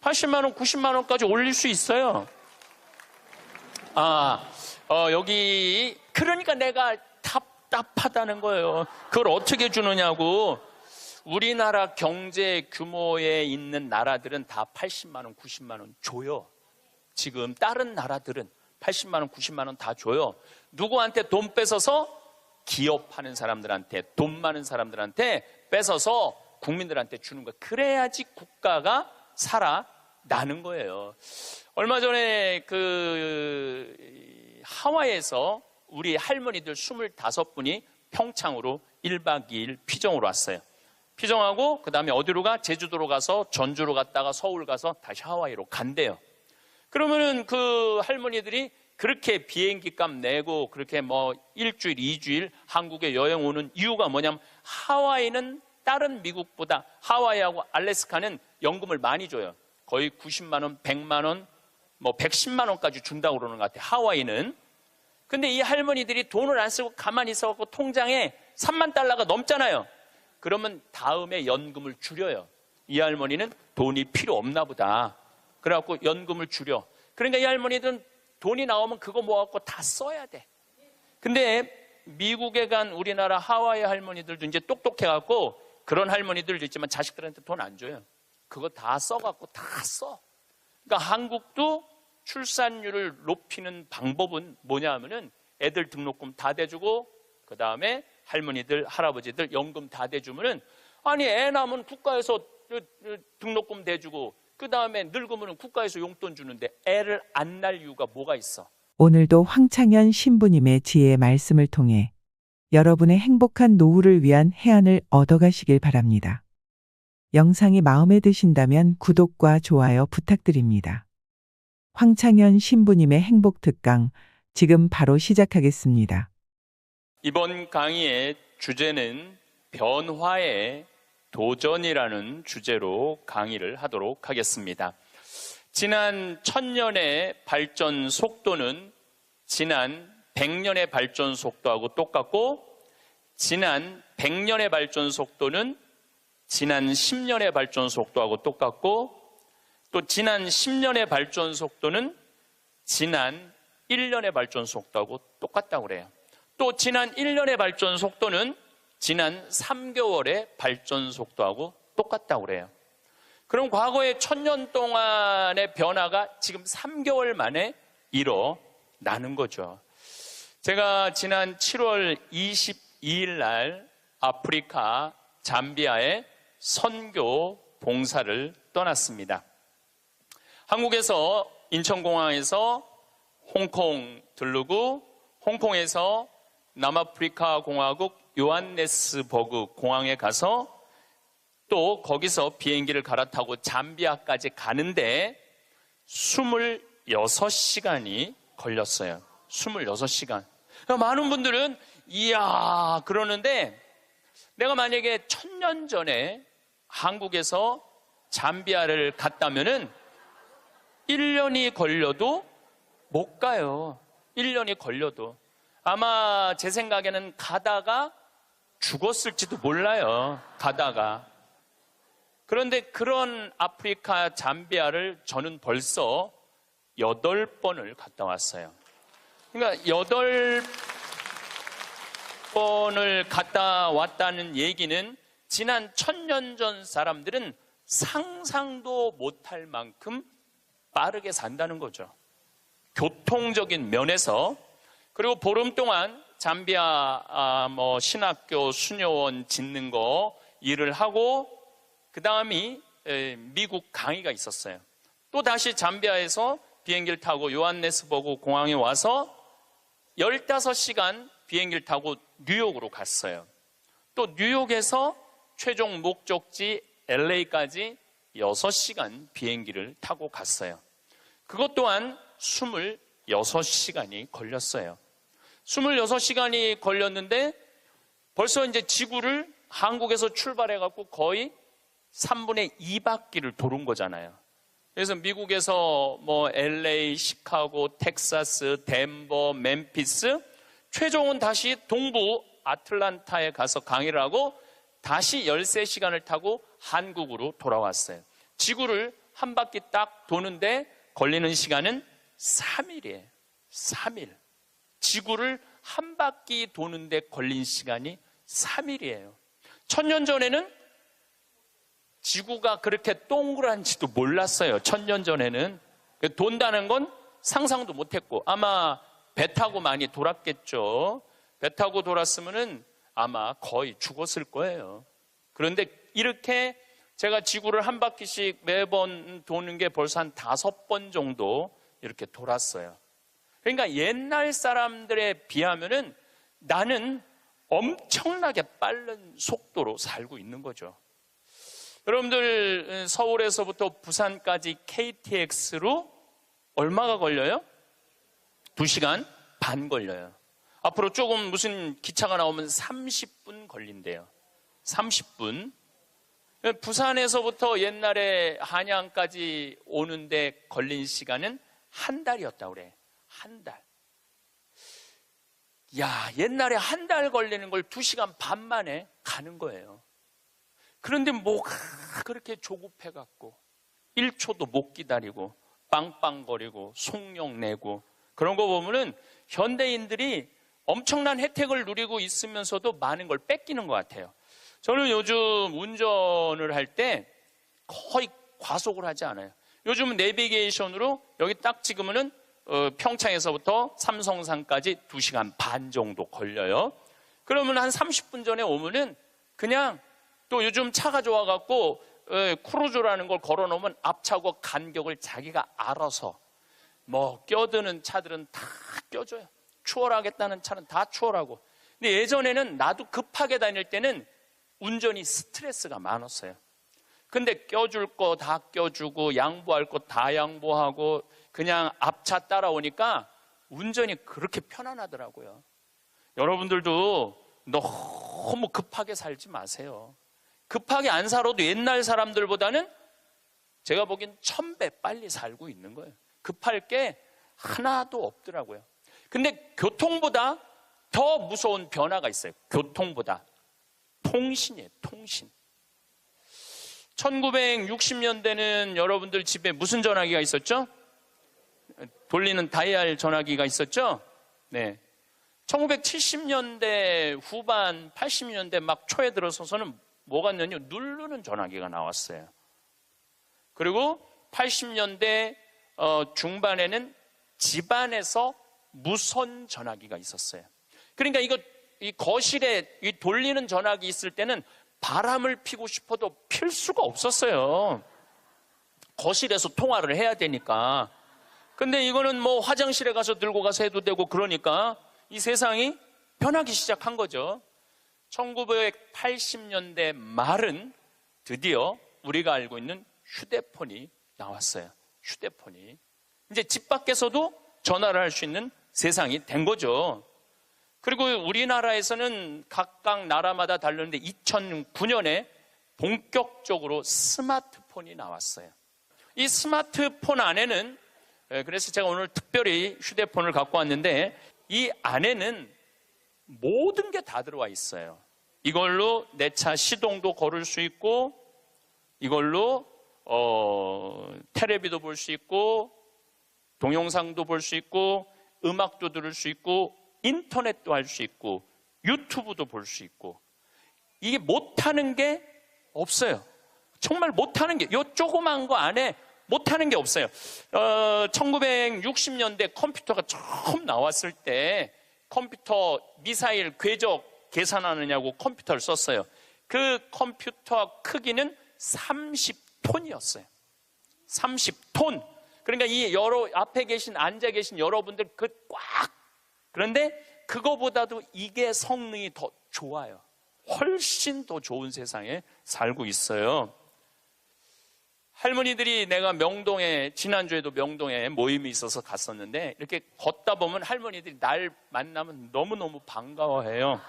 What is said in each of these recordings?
80만 원, 90만 원까지 올릴 수 있어요. 여기 그러니까 내가 답답하다는 거예요. 그걸 어떻게 주느냐고. 우리나라 경제 규모에 있는 나라들은 다 80만 원, 90만 원 줘요. 지금 다른 나라들은 80만 원, 90만 원 다 줘요. 누구한테 돈 뺏어서? 기업하는 사람들한테, 돈 많은 사람들한테 뺏어서 국민들한테 주는 거예요. 그래야지 국가가 살아나는 거예요. 얼마 전에 하와이에서 우리 할머니들 25분이 평창으로 1박 2일 피정으로 왔어요. 피정하고 그 다음에 어디로 가? 제주도로 가서 전주로 갔다가 서울 가서 다시 하와이로 간대요. 그러면은 그 할머니들이 그렇게 비행기 값 내고 그렇게 뭐 일주일, 2주일 한국에 여행 오는 이유가 뭐냐면 하와이는 다른 미국보다 하와이하고 알래스카는 연금을 많이 줘요. 거의 90만 원, 100만 원, 뭐 110만 원까지 준다고 그러는 것 같아요. 하와이는. 근데 이 할머니들이 돈을 안 쓰고 가만히 있어갖고 통장에 3만 달러가 넘잖아요. 그러면 다음에 연금을 줄여요. 이 할머니는 돈이 필요 없나 보다. 그래갖고 연금을 줄여. 그러니까 이 할머니들은 돈이 나오면 그거 모아갖고 다 써야 돼. 근데 미국에 간 우리나라 하와이 할머니들도 이제 똑똑해갖고 그런 할머니들도 있지만 자식들한테 돈 안 줘요. 그거 다 써갖고 다 써. 그러니까 한국도 출산율을 높이는 방법은 뭐냐 하면은 애들 등록금 다 대주고 그 다음에 할머니들, 할아버지들 연금 다 대주면은 아니 애 낳으면 국가에서 등록금 대주고 그 다음에 늙으면 국가에서 용돈 주는데 애를 안 낳을 이유가 뭐가 있어? 오늘도 황창현 신부님의 지혜의 말씀을 통해 여러분의 행복한 노후를 위한 해안을 얻어가시길 바랍니다. 영상이 마음에 드신다면 구독과 좋아요 부탁드립니다. 황창현 신부님의 행복 특강 지금 바로 시작하겠습니다. 이번 강의의 주제는 변화의 도전이라는 주제로 강의를 하도록 하겠습니다. 지난 1000년의 발전 속도는 지난 100년의 발전 속도하고 똑같고 지난 100년의 발전 속도는 지난 10년의 발전 속도하고 똑같고 또 지난 10년의 발전 속도는 지난 1년의 발전 속도하고 똑같다고 그래요. 또 지난 1년의 발전 속도는 지난 3개월의 발전 속도하고 똑같다고 그래요. 그럼 과거의 1000년 동안의 변화가 지금 3개월 만에 일어나는 거죠. 제가 지난 7월 22일 날 아프리카 잠비아에 선교 봉사를 떠났습니다. 한국에서 인천공항에서 홍콩 들르고 홍콩에서 남아프리카 공화국 요한네스버그 공항에 가서 또 거기서 비행기를 갈아타고 잠비아까지 가는데 26시간이 걸렸어요. 26시간. 많은 분들은 이야 그러는데 내가 만약에 1000년 전에 한국에서 잠비아를 갔다면은 1년이 걸려도 못 가요. 1년이 걸려도. 아마 제 생각에는 가다가 죽었을지도 몰라요. 가다가. 그런데 그런 아프리카 잠비아를 저는 벌써 8번을 갔다 왔어요. 그러니까 8번을 갔다 왔다는 얘기는 지난 1000년 전 사람들은 상상도 못할 만큼 빠르게 산다는 거죠. 교통적인 면에서. 그리고 보름 동안 잠비아 신학교 수녀원 짓는 거 일을 하고 그 다음이 미국 강의가 있었어요. 또 다시 잠비아에서 비행기를 타고 요한네스버그 공항에 와서 15시간 비행기를 타고 뉴욕으로 갔어요. 또 뉴욕에서 최종 목적지 LA까지 6시간 비행기를 타고 갔어요. 그것 또한 26시간이 걸렸어요. 26시간이 걸렸는데 벌써 이제 지구를 한국에서 출발해갖고 거의 3분의 2바퀴를 도는 거잖아요. 그래서 미국에서 뭐 LA, 시카고, 텍사스, 덴버, 멤피스, 최종은 다시 동부 아틀란타에 가서 강의를 하고 다시 13시간을 타고 한국으로 돌아왔어요. 지구를 한 바퀴 딱 도는데 걸리는 시간은 3일이에요. 3일. 지구를 한 바퀴 도는데 걸린 시간이 3일이에요. 1000년 전에는 지구가 그렇게 동그란지도 몰랐어요. 1000년 전에는. 돈다는 건 상상도 못했고, 아마 배 타고 많이 돌았겠죠. 배 타고 돌았으면은 아마 거의 죽었을 거예요. 그런데 이렇게 제가 지구를 한 바퀴씩 매번 도는 게 벌써 한 5번 정도 이렇게 돌았어요. 그러니까 옛날 사람들에 비하면은 나는 엄청나게 빠른 속도로 살고 있는 거죠. 여러분들 서울에서부터 부산까지 KTX로 얼마가 걸려요? 2시간 반 걸려요. 앞으로 조금 무슨 기차가 나오면 30분 걸린대요. 30분. 부산에서부터 옛날에 한양까지 오는데 걸린 시간은 한 달이었다고 그래. 한 달. 야, 옛날에 한 달 걸리는 걸 2시간 반 만에 가는 거예요. 그런데 뭐가 그렇게 조급해갖고 1초도 못 기다리고 빵빵거리고 속력 내고 그런 거 보면은 현대인들이 엄청난 혜택을 누리고 있으면서도 많은 걸 뺏기는 것 같아요. 저는 요즘 운전을 할 때 거의 과속을 하지 않아요. 요즘은 내비게이션으로 여기 딱 찍으면은 평창에서부터 삼성산까지 2시간 반 정도 걸려요. 그러면 한 30분 전에 오면은 그냥 또 요즘 차가 좋아갖고 크루즈라는 걸 걸어놓으면 앞차고 간격을 자기가 알아서 뭐 껴드는 차들은 다 껴줘요. 추월하겠다는 차는 다 추월하고. 근데 예전에는 나도 급하게 다닐 때는 운전이 스트레스가 많았어요. 근데 껴줄 거 다 껴주고 양보할 거 다 양보하고 그냥 앞차 따라오니까 운전이 그렇게 편안하더라고요. 여러분들도 너무 급하게 살지 마세요. 급하게 안 살아도 옛날 사람들보다는 제가 보기엔 1000배 빨리 살고 있는 거예요. 급할 게 하나도 없더라고요. 근데 교통보다 더 무서운 변화가 있어요. 교통보다. 통신이에요. 통신. 1960년대는 여러분들 집에 무슨 전화기가 있었죠? 돌리는 다이얼 전화기가 있었죠? 네. 1970년대 후반, 80년대 막 초에 들어서서는 뭐가 있냐면 누르는 전화기가 나왔어요. 그리고 80년대 중반에는 집안에서 무선 전화기가 있었어요. 그러니까 이 거실에 이 돌리는 전화기 있을 때는 바람을 피고 싶어도 필 수가 없었어요. 거실에서 통화를 해야 되니까. 근데 이거는 뭐 화장실에 가서 들고 가서 해도 되고 그러니까 이 세상이 변하기 시작한 거죠. 1980년대 말은 드디어 우리가 알고 있는 휴대폰이 나왔어요. 휴대폰이. 이제 집 밖에서도 전화를 할 수 있는 세상이 된 거죠. 그리고 우리나라에서는 각각 나라마다 다르는데 2009년에 본격적으로 스마트폰이 나왔어요. 이 스마트폰 안에는, 그래서 제가 오늘 특별히 휴대폰을 갖고 왔는데 이 안에는 모든 게 다 들어와 있어요. 이걸로 내 차 시동도 걸을 수 있고, 이걸로 텔레비도 볼 수 있고, 동영상도 볼 수 있고, 음악도 들을 수 있고, 인터넷도 할 수 있고, 유튜브도 볼 수 있고. 이게 못하는 게 없어요. 정말 못하는 게, 요 조그만 거 안에 못하는 게 없어요. 1960년대 컴퓨터가 처음 나왔을 때 컴퓨터 미사일 궤적 계산하느냐고 컴퓨터를 썼어요. 그 컴퓨터 크기는 30톤이었어요. 30톤. 그러니까 이 앞에 앉아 계신 여러분들 꽉. 그런데 그거보다도 이게 성능이 더 좋아요. 훨씬 더 좋은 세상에 살고 있어요. 할머니들이 내가 명동에, 지난주에도 명동에 모임이 있어서 갔었는데 이렇게 걷다 보면 할머니들이 날 만나면 너무너무 반가워해요.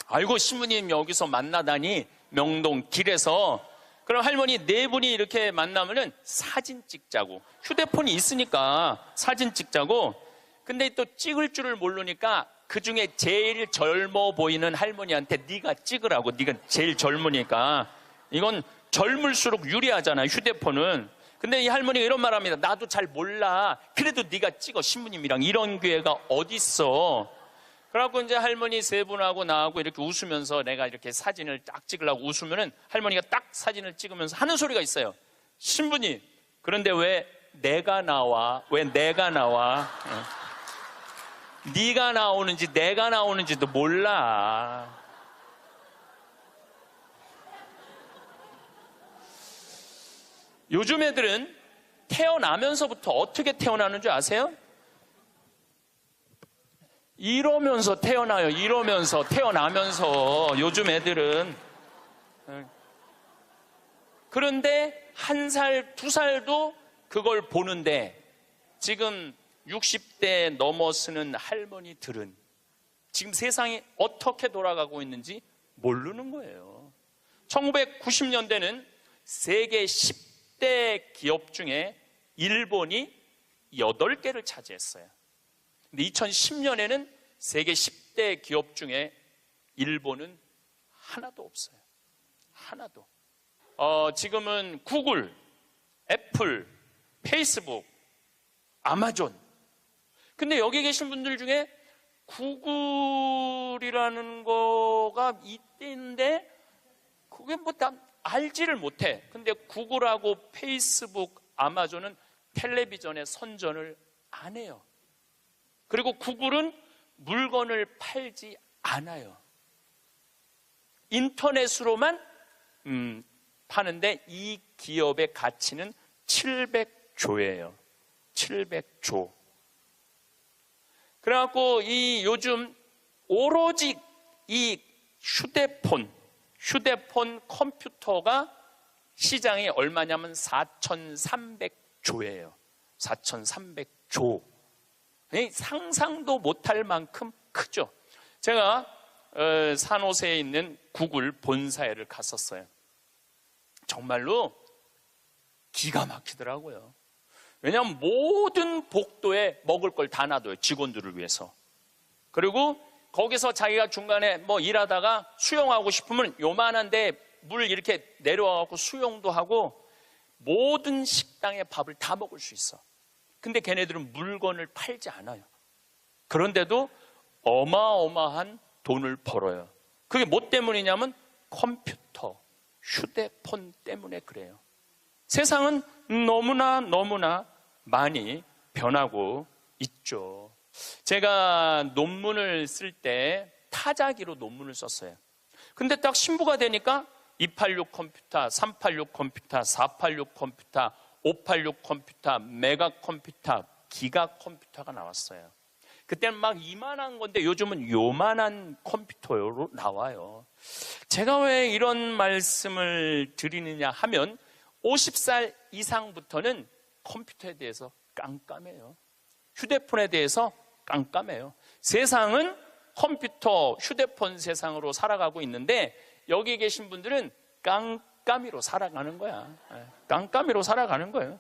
아이고, 신부님 여기서 만나다니, 명동 길에서. 그럼 할머니 4분이 이렇게 만나면은 사진 찍자고. 휴대폰이 있으니까 사진 찍자고. 근데 또 찍을 줄을 모르니까 그 중에 제일 젊어 보이는 할머니한테 네가 찍으라고. 네가 제일 젊으니까. 이건 젊을수록 유리하잖아요, 휴대폰은. 근데 이 할머니가 이런 말 합니다. 나도 잘 몰라. 그래도 네가 찍어, 신부님이랑. 이런 기회가 어딨어. 그래갖고 이제 할머니 세 분하고 나하고 이렇게 웃으면서 내가 이렇게 사진을 딱 찍으려고 웃으면은 할머니가 딱 사진을 찍으면서 하는 소리가 있어요. 신부님, 그런데 왜 내가 나와? 왜 내가 나와? 네가 나오는지 내가 나오는지도 몰라. 요즘 애들은 태어나면서부터 어떻게 태어나는 줄 아세요? 이러면서 태어나요. 이러면서 태어나면서 요즘 애들은. 그런데 1살, 2살도 그걸 보는데 지금 60대 넘어서는 할머니들은 지금 세상이 어떻게 돌아가고 있는지 모르는 거예요. 1990년대는 세계 10대 기업 중에 일본이 8개를 차지했어요. 근데 2010년에는 세계 10대 기업 중에 일본은 하나도 없어요. 하나도. 지금은 구글, 애플, 페이스북, 아마존. 근데 여기 계신 분들 중에 구글이라는 거가 있는데 그게 뭐 다 알지를 못해. 근데 구글하고 페이스북, 아마존은 텔레비전에 선전을 안 해요. 그리고 구글은 물건을 팔지 않아요. 인터넷으로만 파는데 이 기업의 가치는 700조예요. 700조. 그래갖고 이 요즘 오로지 이 휴대폰 컴퓨터가 시장이 얼마냐면 4,300조예요. 4,300조. 상상도 못할 만큼 크죠. 제가 산호세에 있는 구글 본사에를 갔었어요. 정말로 기가 막히더라고요. 왜냐하면 모든 복도에 먹을 걸 다 놔둬요. 직원들을 위해서. 그리고 거기서 자기가 중간에 뭐 일하다가 수영하고 싶으면 요만한데 물 이렇게 내려와갖고 수영도 하고 모든 식당의 밥을 다 먹을 수 있어. 근데 걔네들은 물건을 팔지 않아요. 그런데도 어마어마한 돈을 벌어요. 그게 뭐 때문이냐면 컴퓨터, 휴대폰 때문에 그래요. 세상은 너무나 많이 변하고 있죠. 제가 논문을 쓸 때 타자기로 논문을 썼어요. 근데 딱 신부가 되니까 286 컴퓨터, 386 컴퓨터, 486 컴퓨터, 586 컴퓨터, 메가 컴퓨터, 기가 컴퓨터가 나왔어요. 그때는 막 이만한 건데 요즘은 요만한 컴퓨터로 나와요. 제가 왜 이런 말씀을 드리느냐 하면 50살 이상부터는 컴퓨터에 대해서 깜깜해요. 휴대폰에 대해서 깜깜해요. 세상은 컴퓨터, 휴대폰 세상으로 살아가고 있는데 여기 계신 분들은 깜깜이로 살아가는 거야. 깜깜이로 살아가는 거예요.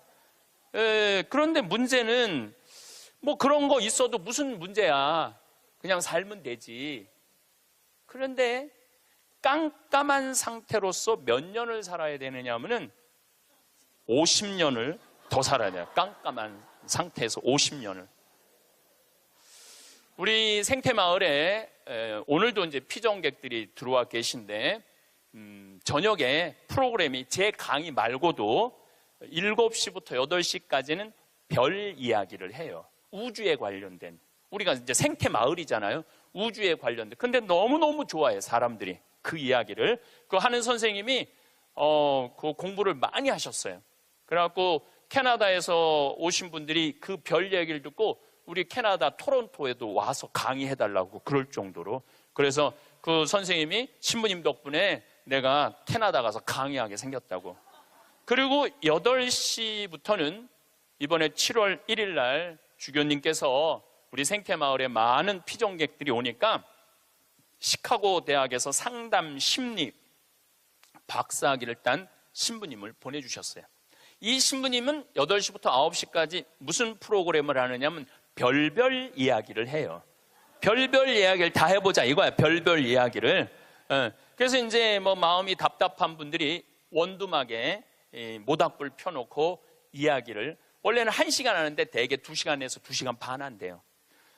그런데 문제는 뭐 그런 거 있어도 무슨 문제야. 그냥 살면 되지. 그런데 깜깜한 상태로서 몇 년을 살아야 되느냐 하면은 50년을 더 살아야 돼요. 깜깜한 상태에서 50년을. 우리 생태마을에 오늘도 이제 피정객들이 들어와 계신데 저녁에 프로그램이 제 강의 말고도 7시부터 8시까지는 별 이야기를 해요. 우주에 관련된. 우리가 이제 생태마을이잖아요. 우주에 관련된. 근데 너무너무 좋아해, 사람들이. 그 이야기를. 그 하는 선생님이 그 공부를 많이 하셨어요. 그래갖고 캐나다에서 오신 분들이 그 별 얘기를 듣고 우리 캐나다 토론토에도 와서 강의해달라고 그럴 정도로. 그래서 그 선생님이 신부님 덕분에 내가 캐나다 가서 강의하게 생겼다고. 그리고 8시부터는 이번에 7월 1일 날 주교님께서 우리 생태마을에 많은 피정객들이 오니까 시카고 대학에서 상담 심리 박사학위를 딴 신부님을 보내주셨어요. 이 신부님은 8시부터 9시까지 무슨 프로그램을 하느냐면 별별 이야기를 해요. 별별 이야기를 다 해보자 이거야. 별별 이야기를. 그래서 이제 뭐 마음이 답답한 분들이 원두막에 모닥불 펴놓고 이야기를, 원래는 1시간 하는데 대개 2시간에서 2시간 반 한대요.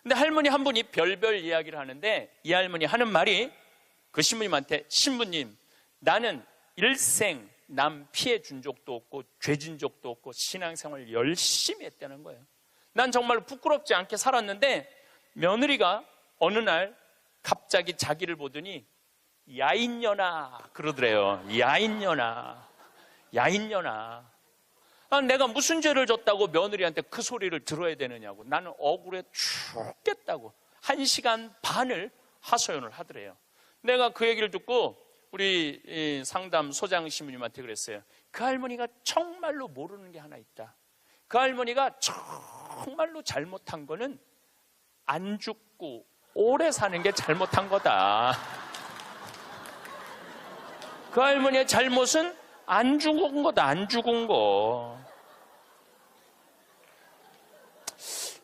근데 할머니 한 분이 별별 이야기를 하는데 이 할머니 하는 말이 그 신부님한테, 신부님, 나는 일생 남 피해 준 적도 없고 죄진 적도 없고 신앙생활 열심히 했다는 거예요. 난 정말 부끄럽지 않게 살았는데 며느리가 어느 날 갑자기 자기를 보더니 야인년아 그러더래요. 야인년아, 야인년아. 아, 내가 무슨 죄를 졌다고 며느리한테 그 소리를 들어야 되느냐고. 나는 억울해 죽겠다고 1시간 반을 하소연을 하더래요. 내가 그 얘기를 듣고 우리 상담 소장 신부님한테 그랬어요. 그 할머니가 정말로 모르는 게 하나 있다. 그 할머니가 정말로 잘못한 거는 안 죽고 오래 사는 게 잘못한 거다. 그 할머니의 잘못은 안 죽은 거다. 안 죽은 거.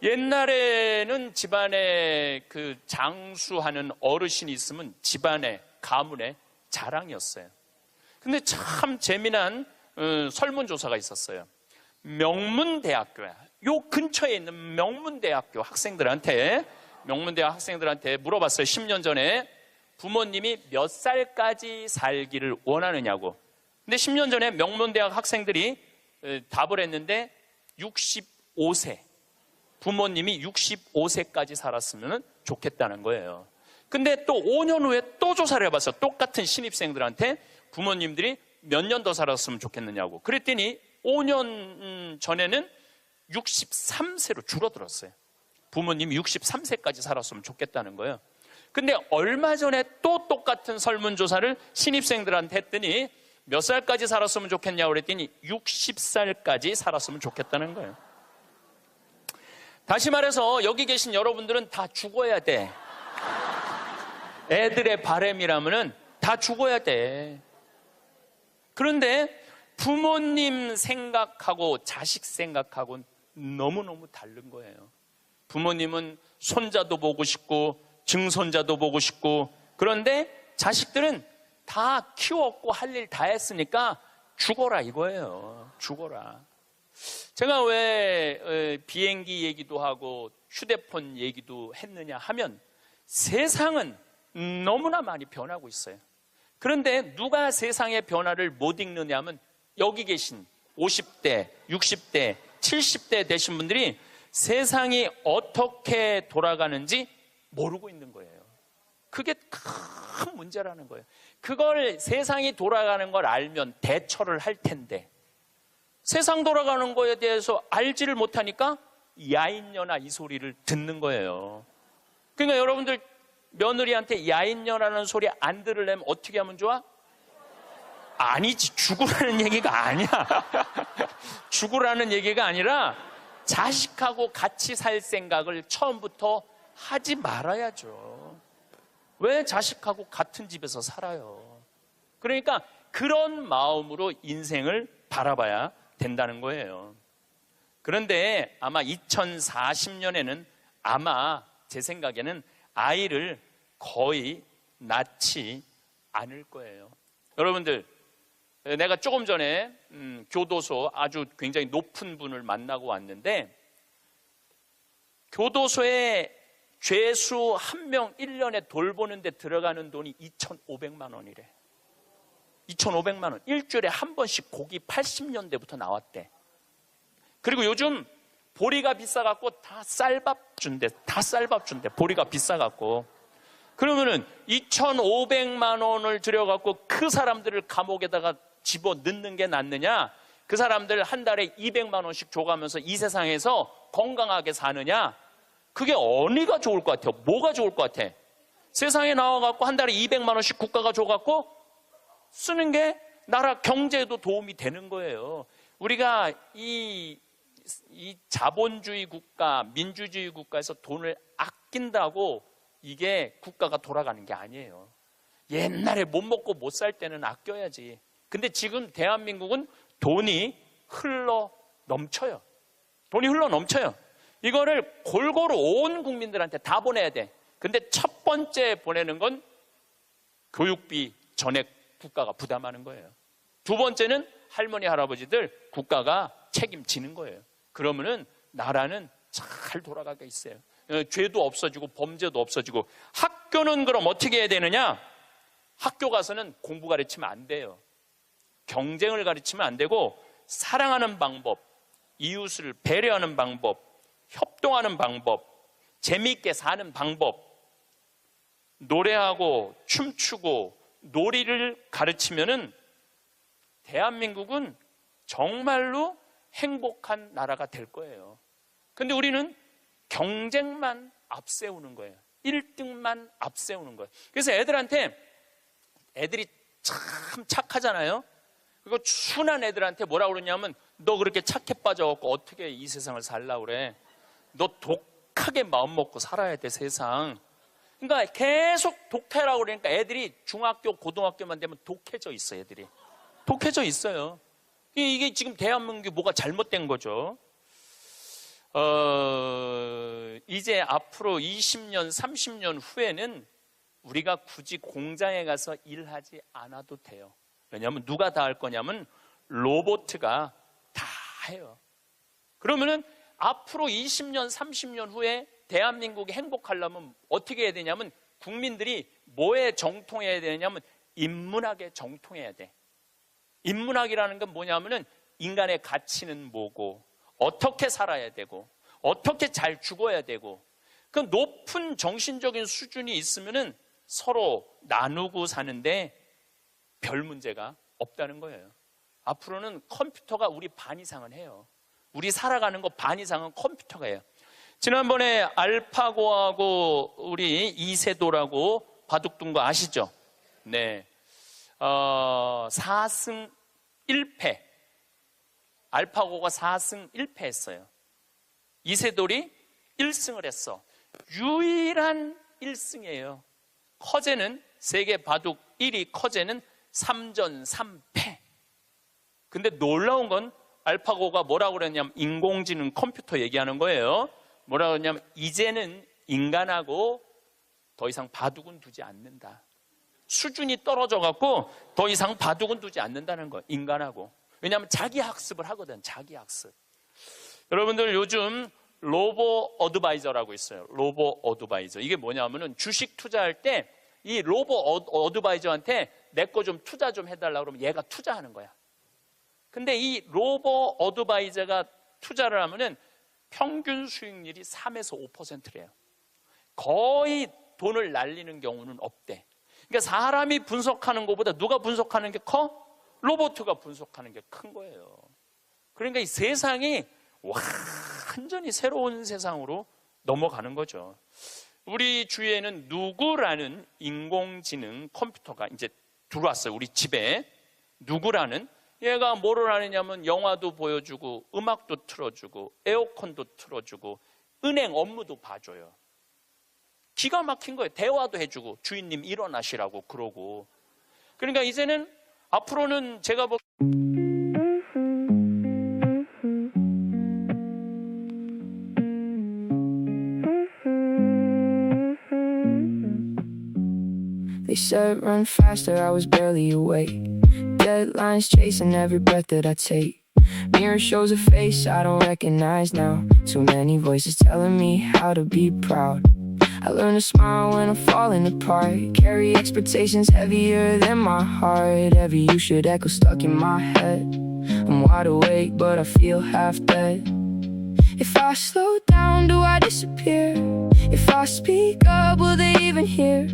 옛날에는 집안에 그 장수하는 어르신이 있으면 집안에, 가문의 자랑이었어요. 근데 참 재미난 설문조사가 있었어요. 명문대학교야. 요 근처에 있는 명문대학교 학생들한테 물어봤어요. 10년 전에 부모님이 몇 살까지 살기를 원하느냐고. 근데 10년 전에 명문대학 학생들이 답을 했는데 65세. 부모님이 65세까지 살았으면 좋겠다는 거예요. 근데 또 5년 후에 또 조사를 해봤어요. 똑같은 신입생들한테 부모님들이 몇 년 더 살았으면 좋겠느냐고. 그랬더니 5년 전에는 63세로 줄어들었어요. 부모님이 63세까지 살았으면 좋겠다는 거예요. 근데 얼마 전에 또 똑같은 설문조사를 신입생들한테 했더니 몇 살까지 살았으면 좋겠냐고 그랬더니 60살까지 살았으면 좋겠다는 거예요. 다시 말해서 여기 계신 여러분들은 다 죽어야 돼. 애들의 바람이라면은 다 죽어야 돼. 그런데 부모님 생각하고 자식 생각하고는 너무너무 다른 거예요. 부모님은 손자도 보고 싶고 증손자도 보고 싶고, 그런데 자식들은 다 키웠고 할 일 다 했으니까 죽어라 이거예요. 죽어라. 제가 왜 비행기 얘기도 하고 휴대폰 얘기도 했느냐 하면 세상은 너무나 많이 변하고 있어요. 그런데 누가 세상의 변화를 못 읽느냐 하면 여기 계신 50대, 60대, 70대 되신 분들이 세상이 어떻게 돌아가는지 모르고 있는 거예요. 그게 큰 문제라는 거예요. 그걸 세상이 돌아가는 걸 알면 대처를 할 텐데 세상 돌아가는 거에 대해서 알지를 못하니까 야인년아 이 소리를 듣는 거예요. 그러니까 여러분들 며느리한테 야인년아라는 소리 안 들으려면 어떻게 하면 좋아? 아니지, 죽으라는 얘기가 아니야. 죽으라는 얘기가 아니라 자식하고 같이 살 생각을 처음부터 하지 말아야죠. 왜 자식하고 같은 집에서 살아요? 그러니까 그런 마음으로 인생을 바라봐야 된다는 거예요. 그런데 아마 2040년에는 아마 제 생각에는 아이를 거의 낳지 않을 거예요. 여러분들, 내가 조금 전에 교도소 아주 굉장히 높은 분을 만나고 왔는데 교도소에 죄수 한 명 1년에 돌보는데 들어가는 돈이 2,500만 원이래. 2,500만 원. 일주일에 한 번씩 고기 80년대부터 나왔대. 그리고 요즘 보리가 비싸갖고 다 쌀밥 준대. 보리가 비싸갖고. 그러면은 2,500만 원을 들여갖고 그 사람들을 감옥에다가 집어 넣는 게 낫느냐? 그 사람들 한 달에 200만 원씩 줘가면서 이 세상에서 건강하게 사느냐? 그게 어디가 좋을 것 같아요? 뭐가 좋을 것 같아? 세상에 나와갖고 한 달에 200만 원씩 국가가 줘갖고 쓰는 게 나라 경제에도 도움이 되는 거예요. 우리가 이 자본주의 국가, 민주주의 국가에서 돈을 아낀다고 이게 국가가 돌아가는 게 아니에요. 옛날에 못 먹고 못 살 때는 아껴야지. 근데 지금 대한민국은 돈이 흘러 넘쳐요. 이거를 골고루 온 국민들한테 다 보내야 돼. 근데 첫 번째 보내는 건 교육비 전액 국가가 부담하는 거예요. 두 번째는 할머니, 할아버지들 국가가 책임지는 거예요. 그러면은 나라는 잘 돌아가게 있어요. 죄도 없어지고 범죄도 없어지고. 학교는 그럼 어떻게 해야 되느냐? 학교 가서는 공부 가르치면 안 돼요. 경쟁을 가르치면 안 되고 사랑하는 방법, 이웃을 배려하는 방법, 협동하는 방법, 재미있게 사는 방법, 노래하고 춤추고 놀이를 가르치면은 대한민국은 정말로 행복한 나라가 될 거예요. 근데 우리는 경쟁만 앞세우는 거예요. 1등만 앞세우는 거예요. 그래서 애들이 참 착하잖아요. 그리고 순한 애들한테 뭐라 그러냐면 너 그렇게 착해 빠져갖고 어떻게 이 세상을 살라고 그래. 너 독하게 마음 먹고 살아야 돼, 세상. 그러니까 계속 독해라고 그러니까 애들이 중학교, 고등학교만 되면 독해져 있어요, 애들이. 독해져 있어요. 이게 지금 대한민국이 뭐가 잘못된 거죠. 이제 앞으로 20년, 30년 후에는 우리가 굳이 공장에 가서 일하지 않아도 돼요. 왜냐하면 누가 다 할 거냐면 로봇가 다 해요. 그러면은 앞으로 20년, 30년 후에 대한민국이 행복하려면 어떻게 해야 되냐면 국민들이 뭐에 정통해야 되냐면 인문학에 정통해야 돼. 인문학이라는 건 뭐냐면은 인간의 가치는 뭐고 어떻게 살아야 되고 어떻게 잘 죽어야 되고 그 높은 정신적인 수준이 있으면은 서로 나누고 사는데 별 문제가 없다는 거예요. 앞으로는 컴퓨터가 우리 반 이상은 해요. 우리 살아가는 거 반 이상은 컴퓨터가 해요. 지난번에 알파고하고 우리 이세돌하고 바둑둔 거 아시죠? 네. 4승 1패. 알파고가 4승 1패 했어요. 이세돌이 1승을 했어. 유일한 1승이에요. 커제는 세계 바둑 1위 커제는 3전 3패. 근데 놀라운 건 알파고가 뭐라고 그랬냐면 인공지능 컴퓨터 얘기하는 거예요. 뭐라고 그랬냐면 이제는 인간하고 더 이상 바둑은 두지 않는다. 수준이 떨어져 갖고 더 이상 바둑은 두지 않는다는 거예요. 인간하고. 왜냐하면 자기 학습을 하거든. 자기 학습. 여러분들 요즘 로보 어드바이저라고 있어요. 로보 어드바이저. 이게 뭐냐면은 주식 투자할 때 이 로보 어드바이저한테 내 거 좀 투자 좀 해달라고 그러면 얘가 투자하는 거야. 근데 이 로보 어드바이저가 투자를 하면은 평균 수익률이 3에서 5%래요. 거의 돈을 날리는 경우는 없대. 그러니까 사람이 분석하는 것보다 누가 분석하는 게 커? 로봇가 분석하는 게 큰 거예요. 그러니까 이 세상이 완전히 새로운 세상으로 넘어가는 거죠. 우리 주위에는 누구라는 인공지능 컴퓨터가 이제 들어왔어요. 우리 집에. 누구라는? 얘가 뭐를 하느냐면 영화도 보여주고 음악도 틀어주고 에어컨도 틀어주고 은행 업무도 봐줘요. 기가 막힌 거예요. 대화도 해주고 주인님 일어나시라고 그러고. 그러니까 이제는 앞으로는 제가 They said run faster, I was barely awake. Deadlines chasing every breath that I take. Mirror shows a face I don't recognize now. Too many voices telling me how to be proud. I learn to smile when I'm falling apart. Carry expectations heavier than my heart. Every you should echo stuck in my head. I'm wide awake but I feel half dead. If I slow down, do I disappear? If I speak up, will they even hear?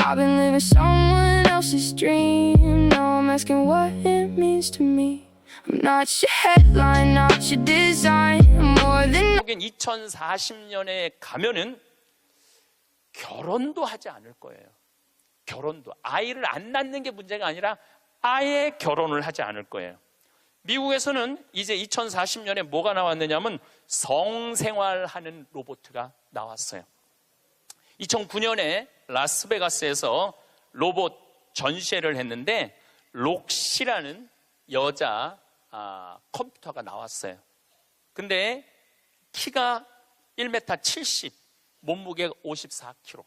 I've been living someone else's dream. Now I'm asking what it means to me. I'm not your headline, not your design. I'm more than 2040년에 가면은 결혼도 하지 않을 거예요. 결혼도. 아이를 안 낳는 게 문제가 아니라 아예 결혼을 하지 않을 거예요. 미국에서는 이제 2040년에 뭐가 나왔느냐면 성생활하는 로봇가 나왔어요. 2009년에 라스베가스에서 로봇 전시회를 했는데 록시라는 여자 컴퓨터가 나왔어요. 근데 키가 1m 70, 몸무게가 54kg.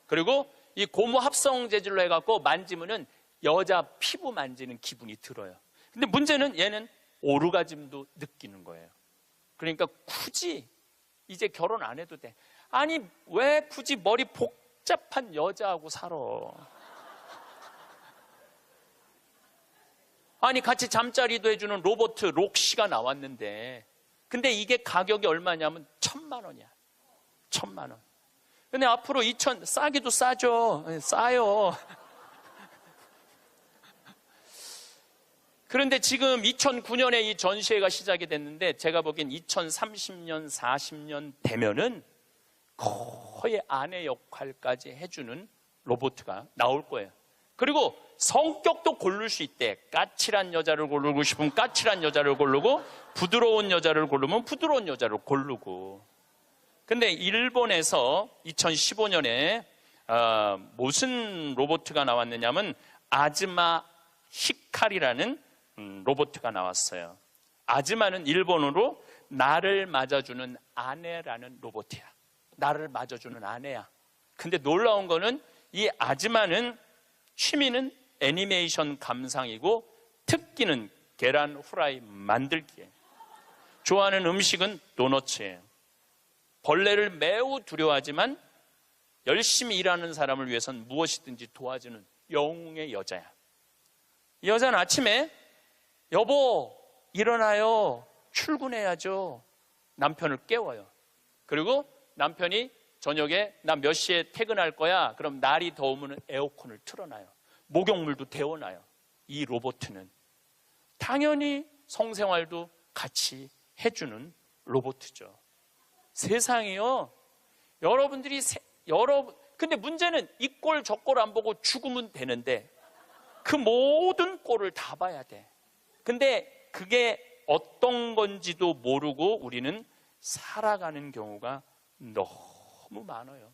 그리고 이 고무 합성 재질로 해갖고 만지면은 여자 피부 만지는 기분이 들어요. 근데 문제는 얘는 오르가즘도 느끼는 거예요. 그러니까 굳이 이제 결혼 안 해도 돼. 아니 왜 굳이 머리 복잡한 여자하고 살아? 아니 같이 잠자리도 해주는 로봇 록시가 나왔는데, 근데 이게 가격이 얼마냐면 1,000만 원이야. 1,000만 원. 근데 앞으로 싸기도 싸죠. 싸요. 그런데 지금 2009년에 이 전시회가 시작이 됐는데, 제가 보기엔 2030년, 40년 되면은 거의 아내 역할까지 해주는 로봇가 나올 거예요. 그리고 성격도 고를 수 있대. 까칠한 여자를 고르고 싶으면 까칠한 여자를 고르고, 부드러운 여자를 고르면 부드러운 여자를 고르고. 근데 일본에서 2015년에 무슨 로봇가 나왔느냐면 아즈마 히카리라는 로봇가 나왔어요. 아즈마는 일본어로 나를 맞아주는 아내라는 로봇이야. 나를 맞아주는 아내야. 근데 놀라운 거는 이 아즈마는 취미는 애니메이션 감상이고 특기는 계란 후라이 만들기예요. 좋아하는 음식은 도너츠예요. 벌레를 매우 두려워하지만 열심히 일하는 사람을 위해서는 무엇이든지 도와주는 영웅의 여자야. 이 여자는 아침에 여보 일어나요, 출근해야죠, 남편을 깨워요. 그리고 남편이 저녁에 나 몇 시에 퇴근할 거야, 그럼 날이 더우면 에어컨을 틀어놔요. 목욕물도 데워놔요. 이 로봇은 당연히 성생활도 같이 해주는 로봇이죠. 세상이요, 여러분들이 근데 문제는 이 꼴 저 꼴 안 보고 죽으면 되는데 그 모든 꼴을 다 봐야 돼. 근데 그게 어떤 건지도 모르고 우리는 살아가는 경우가 너무 많아요.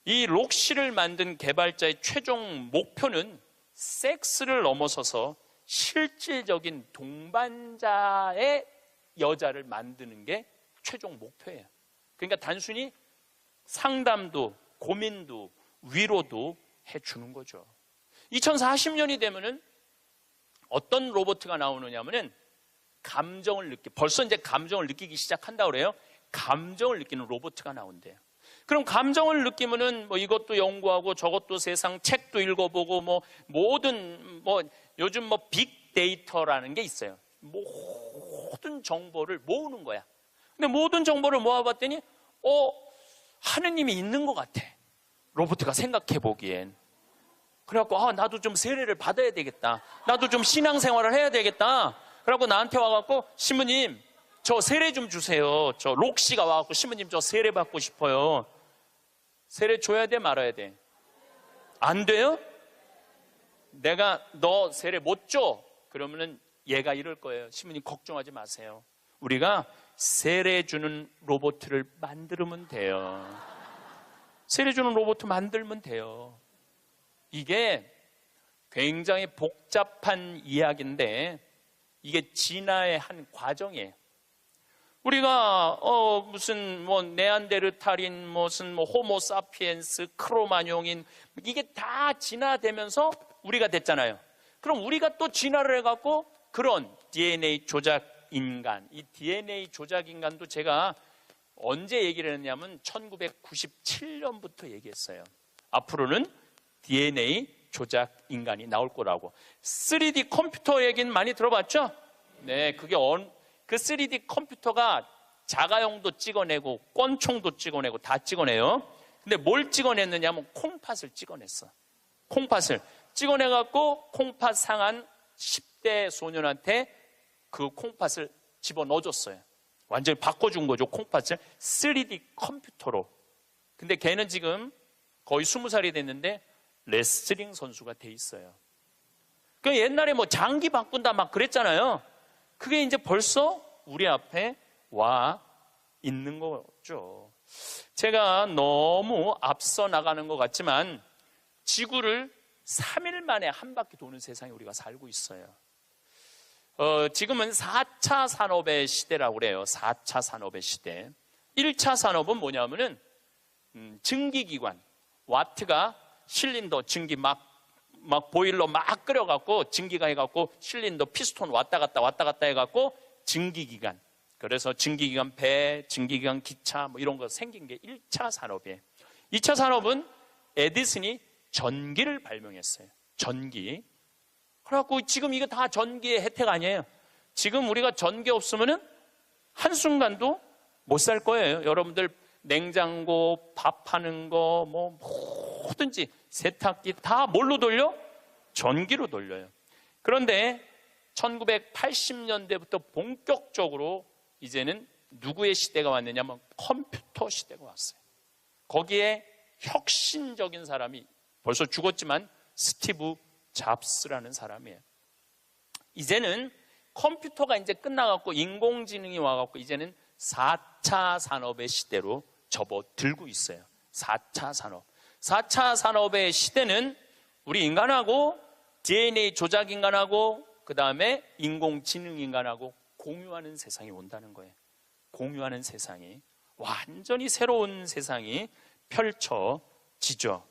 이 록시를 만든 개발자의 최종 목표는 섹스를 넘어서서 실질적인 동반자의 여자를 만드는 게 최종 목표예요. 그러니까 단순히 상담도 고민도 위로도 해주는 거죠. 2040년이 되면은 어떤 로봇가 나오느냐면은 벌써 이제 감정을 느끼기 시작한다고 그래요. 감정을 느끼는 로봇가 나온대요. 그럼 감정을 느끼면은 뭐 이것도 연구하고 저것도 세상 책도 읽어보고 모든 요즘 빅데이터라는 게 있어요. 모든 정보를 모으는 거야. 근데 모든 정보를 모아봤더니 하느님이 있는 것 같아. 로봇가 생각해 보기엔. 그래갖고 나도 좀 세례를 받아야 되겠다. 나도 좀 신앙생활을 해야 되겠다. 그래갖고 나한테 와갖고 신부님 저 세례 좀 주세요. 저 록시가 와갖고 신부님 저 세례 받고 싶어요. 세례 줘야 돼 말아야 돼? 안 돼요? 내가 너 세례 못 줘? 그러면은 얘가 이럴 거예요. 신부님 걱정하지 마세요. 우리가 세례 주는 로봇을 만들면 돼요. 세례 주는 로봇 만들면 돼요. 이게 굉장히 복잡한 이야기인데 이게 진화의 한 과정이에요. 우리가 무슨 네안데르탈인, 무슨 호모사피엔스, 크로마뇽인, 이게 다 진화되면서 우리가 됐잖아요. 그럼 우리가 또 진화를 해갖고 그런 DNA 조작 인간, 이 DNA 조작 인간도 제가 언제 얘기를 했냐면 1997년부터 얘기했어요. 앞으로는 DNA 조작 인간이 나올 거라고. 3D 컴퓨터 얘기는 많이 들어봤죠? 네, 그게 그 3D 컴퓨터가 자가용도 찍어내고 권총도 찍어내고 다 찍어내요. 근데 뭘 찍어냈느냐면 콩팥을 찍어냈어. 콩팥을 찍어내갖고 콩팥 상한 10대 소년한테 그 콩팥을 집어넣어줬어요. 완전히 바꿔준 거죠. 콩팥을 3D 컴퓨터로. 근데 걔는 지금 거의 20살이 됐는데 레슬링 선수가 돼 있어요. 그 옛날에 장기 바꾼다 막 그랬잖아요. 그게 이제 벌써 우리 앞에 와 있는 거죠. 제가 너무 앞서 나가는 것 같지만 지구를 3일 만에 한 바퀴 도는 세상에 우리가 살고 있어요. 지금은 4차 산업의 시대라고 그래요. 4차 산업의 시대. 1차 산업은 뭐냐면은 증기기관, 와트가 실린더 증기 막 막 보일러 막 끓여갖고 증기가 해갖고 실린더 피스톤 왔다 갔다 해갖고 증기기관. 그래서 증기기관 배, 증기기관 기차 뭐 이런 거 생긴 게 1차 산업이에요. 2차 산업은 에디슨이 전기를 발명했어요. 전기. 그래갖고 지금 이거 다 전기의 혜택 아니에요. 지금 우리가 전기 없으면은 한순간도 못 살 거예요. 여러분들 냉장고, 밥하는 거, 뭐 뭐든지 세탁기 다 뭘로 돌려? 전기로 돌려요. 그런데 1980년대부터 본격적으로 이제는 누구의 시대가 왔느냐면 컴퓨터 시대가 왔어요. 거기에 혁신적인 사람이 벌써 죽었지만 스티브 잡스라는 사람이에요. 이제는 컴퓨터가 이제 끝나갖고 인공지능이 와갖고 이제는 4차 산업의 시대로 접어들고 있어요. 4차 산업. 4차 산업의 시대는 우리 인간하고 DNA 조작 인간하고 그 다음에 인공지능 인간하고 공유하는 세상이 온다는 거예요. 공유하는 세상이. 완전히 새로운 세상이 펼쳐지죠.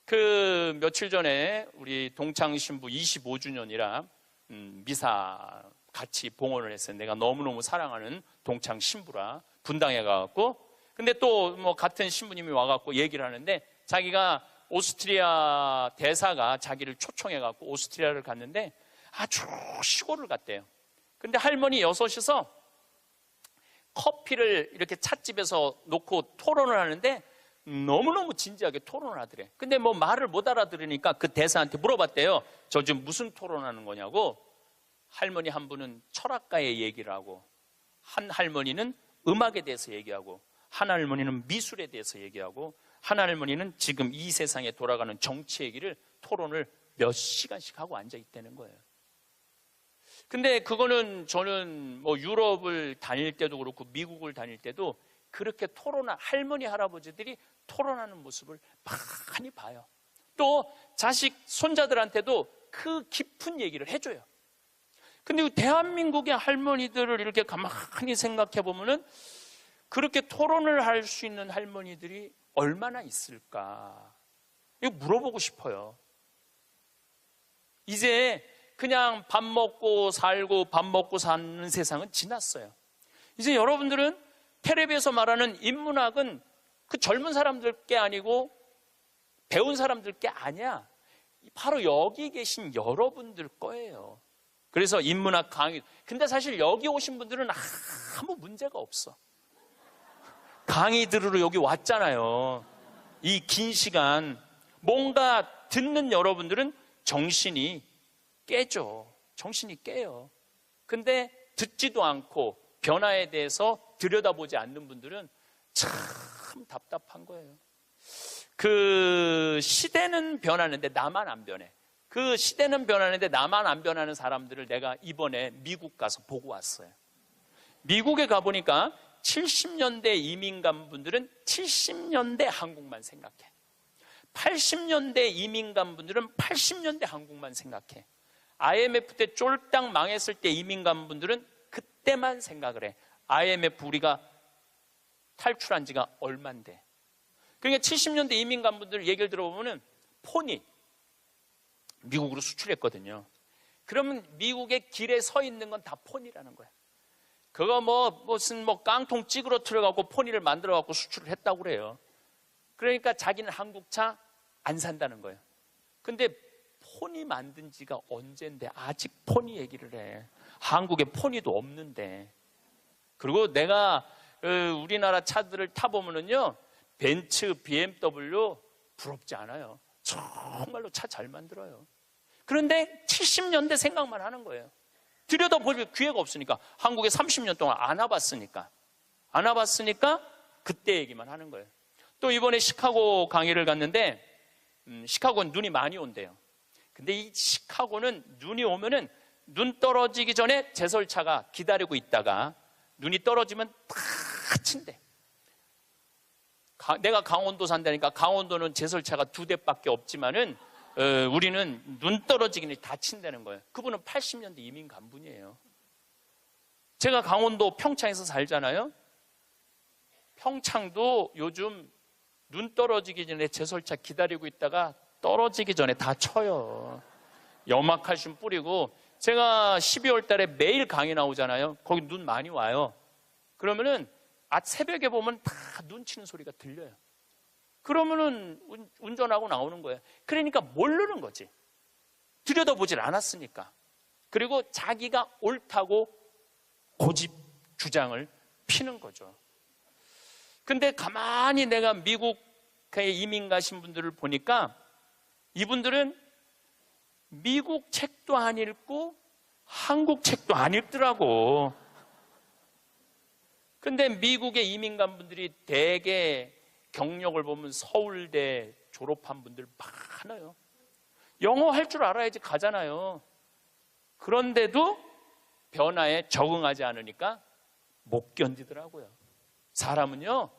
그 며칠 전에 우리 동창신부 25주년이라 미사 같이 봉헌을 했어요. 내가 너무너무 사랑하는 동창 신부라 분당에 가갖고, 근데 또 뭐 같은 신부님이 와갖고 얘기를 하는데 자기가 오스트리아 대사가 자기를 초청해갖고 오스트리아를 갔는데 아주 시골을 갔대요. 근데 할머니 6이서 커피를 이렇게 찻집에서 놓고 토론을 하는데 너무너무 진지하게 토론을 하더래. 근데 뭐 말을 못 알아들으니까 그 대사한테 물어봤대요. 저 지금 무슨 토론하는 거냐고. 할머니 한 분은 철학가의 얘기를 하고, 한 할머니는 음악에 대해서 얘기하고, 한 할머니는 미술에 대해서 얘기하고, 한 할머니는 지금 이 세상에 돌아가는 정치 얘기를 토론을 몇 시간씩 하고 앉아 있다는 거예요. 근데 그거는 저는 뭐 유럽을 다닐 때도 그렇고 미국을 다닐 때도 그렇게 할머니 할아버지들이 토론하는 모습을 많이 봐요. 또 자식 손자들한테도 그 깊은 얘기를 해줘요. 근데 대한민국의 할머니들을 이렇게 가만히 생각해 보면은 그렇게 토론을 할 수 있는 할머니들이 얼마나 있을까? 이거 물어보고 싶어요. 이제 그냥 밥 먹고 살고 밥 먹고 사는 세상은 지났어요. 이제 여러분들은 텔레비에서 말하는 인문학은 그 젊은 사람들 게 아니고 배운 사람들 게 아니야. 바로 여기 계신 여러분들 거예요. 그래서 인문학 강의. 근데 사실 여기 오신 분들은 아무 문제가 없어. 강의 들으러 여기 왔잖아요. 이 긴 시간. 뭔가 듣는 여러분들은 정신이 깨죠. 정신이 깨요. 근데 듣지도 않고 변화에 대해서 들여다보지 않는 분들은 참 답답한 거예요. 그 시대는 변하는데 나만 안 변해. 그 시대는 변하는데 나만 안 변하는 사람들을 내가 이번에 미국 가서 보고 왔어요. 미국에 가보니까 70년대 이민 간 분들은 70년대 한국만 생각해. 80년대 이민 간 분들은 80년대 한국만 생각해. IMF 때 쫄딱 망했을 때 이민 간 분들은 그때만 생각을 해. IMF 우리가 탈출한 지가 얼만데. 그러니까 70년대 이민 간 분들 얘기를 들어보면은 폰이 미국으로 수출했거든요. 그러면 미국의 길에 서 있는 건 다 폰이라는 거야. 그거 무슨 깡통 찌그러뜨려갖고 폰이를 만들어갖고 수출을 했다고 그래요. 그러니까 자기는 한국차 안 산다는 거예요. 근데 폰이 만든 지가 언젠데 아직 폰이 얘기를 해. 한국에 폰이도 없는데. 그리고 내가 우리나라 차들을 타보면은요, 벤츠, BMW 부럽지 않아요. 정말로 차 잘 만들어요. 그런데 70년대 생각만 하는 거예요. 들여다볼 기회가 없으니까. 한국에 30년 동안 안 와봤으니까. 안 와봤으니까 그때 얘기만 하는 거예요. 또 이번에 시카고 강의를 갔는데 시카고는 눈이 많이 온대요. 근데 이 시카고는 눈이 오면은 눈 떨어지기 전에 제설차가 기다리고 있다가 눈이 떨어지면 다 친대. 내가 강원도 산다니까 강원도는 제설차가 2대밖에 없지만은 우리는 눈 떨어지기 전에 다 친다는 거예요. 그분은 80년대 이민 간 분이에요. 제가 강원도 평창에서 살잖아요. 평창도 요즘 눈 떨어지기 전에 제설차 기다리고 있다가 떨어지기 전에 다 쳐요. 염화칼슘 뿌리고. 제가 12월 달에 매일 강의 나오잖아요. 거기 눈 많이 와요. 그러면은 새벽에 보면 다 눈 치는 소리가 들려요. 그러면은 운전하고 나오는 거예요. 그러니까 모르는 거지. 들여다보질 않았으니까. 그리고 자기가 옳다고 고집 주장을 피는 거죠. 근데 가만히 내가 미국에 이민 가신 분들을 보니까 이분들은 미국 책도 안 읽고 한국 책도 안 읽더라고. 근데 미국에 이민 간 분들이 대개 경력을 보면 서울대 졸업한 분들 많아요. 영어 할 줄 알아야지 가잖아요. 그런데도 변화에 적응하지 않으니까 못 견디더라고요. 사람은요,